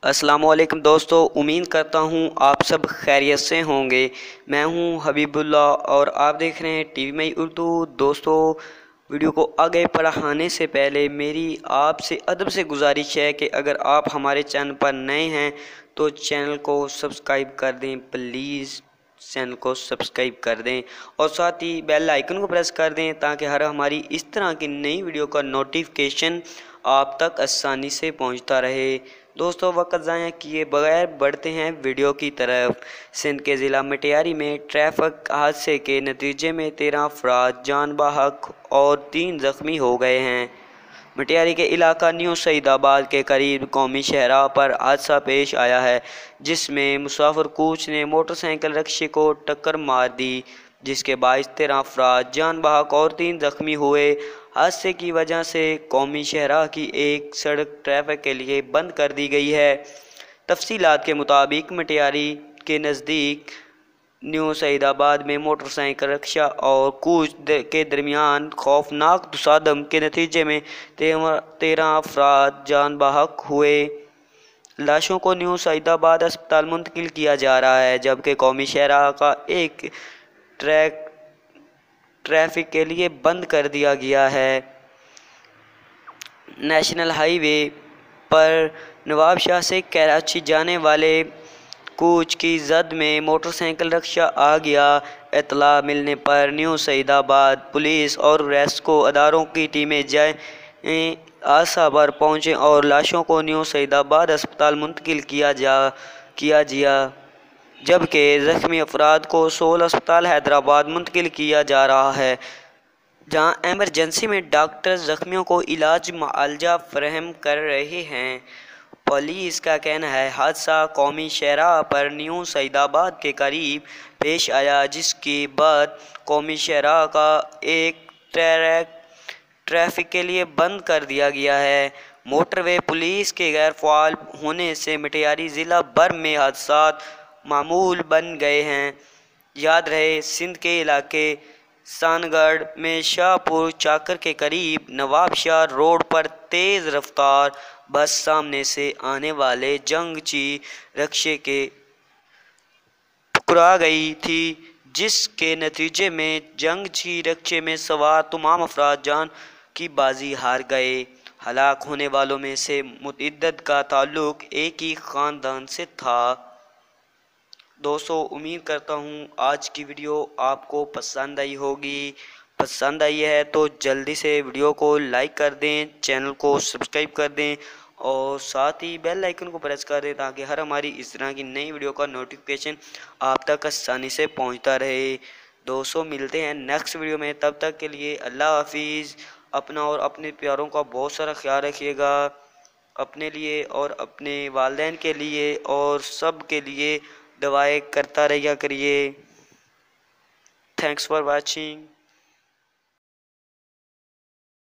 अस्सलामुअलैकुम दोस्तों, उम्मीद करता हूँ आप सब खैरियत से होंगे। मैं हूँ हबीबुल्ला और आप देख रहे हैं टीवी मई उर्दू। दोस्तों, वीडियो को आगे बढ़ाने से पहले मेरी आपसे अदब से गुजारिश है कि अगर आप हमारे चैनल पर नए हैं तो चैनल को सब्सक्राइब कर दें, प्लीज़ चैनल को सब्सक्राइब कर दें और साथ ही बेल आइकन को प्रेस कर दें ताकि हर हमारी इस तरह की नई वीडियो का नोटिफिकेशन आप तक आसानी से पहुंचता रहे। दोस्तों, वक्त ज़ाया किए बगैर बढ़ते हैं वीडियो की तरफ। सिंध के ज़िला मटियारी में ट्रैफिक हादसे के नतीजे में 13 अफराद जान बहक और 3 ज़ख्मी हो गए हैं। मटियारी के इलाका न्यू सईदाबाद के करीब कौमी शहरा पर हादसा पेश आया है, जिसमें मुसाफिर कोच ने मोटरसाइकिल रिक्शे को टक्कर मार दी, जिसके बाइस 13 अफराद जान बहक और 3 ज़ख्मी हुए। हादसे की वजह से कौमी शहरा की एक सड़क ट्रैफिक के लिए बंद कर दी गई है। तफसीलात के मुताबिक मटियारी के नज़दीक न्यू सईदाबाद में मोटरसाइकिल रिक्शा और कोच के दरमियान खौफनाक तसादम के नतीजे में 13 अफराद जान बहक हुए। लाशों को न्यू सईदाबाद अस्पताल मुंतकिल किया जा रहा है, जबकि कौमी शहरा का एक ट्रैक ट्रैफिक के लिए बंद कर दिया गया है। नेशनल हाईवे पर नवाबशाह से कराची जाने वाले कोच की जद में मोटरसाइकिल रिक्शा आ गया। इतला मिलने पर न्यू सईदाबाद पुलिस और रेस्क्यू अदारों की टीमें जाए आसा पर पहुँचे और लाशों को न्यू सईदाबाद अस्पताल मुंतकिल किया गया, जबकि ज़ख्मी अफराद को सोल अस्पताल हैदराबाद मुंतकिल किया जा रहा है, जहां एमरजेंसी में डॉक्टर ज़ख्मियों को इलाज मुआवजा फराहम कर रहे हैं। पुलिस का कहना है हादसा कौमी शहरा पर न्यू सईदाबाद के करीब पेश आया, जिसके बाद कौमी शहरा का एक ट्रैक ट्रैफिक के लिए बंद कर दिया गया है। मोटरवे पुलिस के गैर फ़ाल होने से मटियारी ज़िला भर में हादसात मामूल बन गए हैं। याद रहे, सिंध के इलाके सानगढ़ में शाहपुर चाकर के करीब नवाबशाह रोड पर तेज़ रफ्तार बस सामने से आने वाले जंगची रिक्शे के टकरा गई थी, जिसके नतीजे में जंगची रिक्शे में सवार तमाम अफराद जान की बाजी हार गए। हलाक होने वालों में से मुतअद्दिद का ताल्लुक एक ही ख़ानदान से था। दोस्तों, उम्मीद करता हूँ आज की वीडियो आपको पसंद आई होगी। पसंद आई है तो जल्दी से वीडियो को लाइक कर दें, चैनल को सब्सक्राइब कर दें और साथ ही बेल आइकन को प्रेस कर दें ताकि हर हमारी इस तरह की नई वीडियो का नोटिफिकेशन आप तक आसानी से पहुंचता रहे। दोस्तों, मिलते हैं नेक्स्ट वीडियो में, तब तक के लिए अल्लाह हाफिज़। अपना और अपने प्यारों का बहुत सारा ख्याल रखिएगा, अपने लिए और अपने वालिदैन के लिए और सब के लिए दुआएं करता रहिया करिए। Thanks for watching.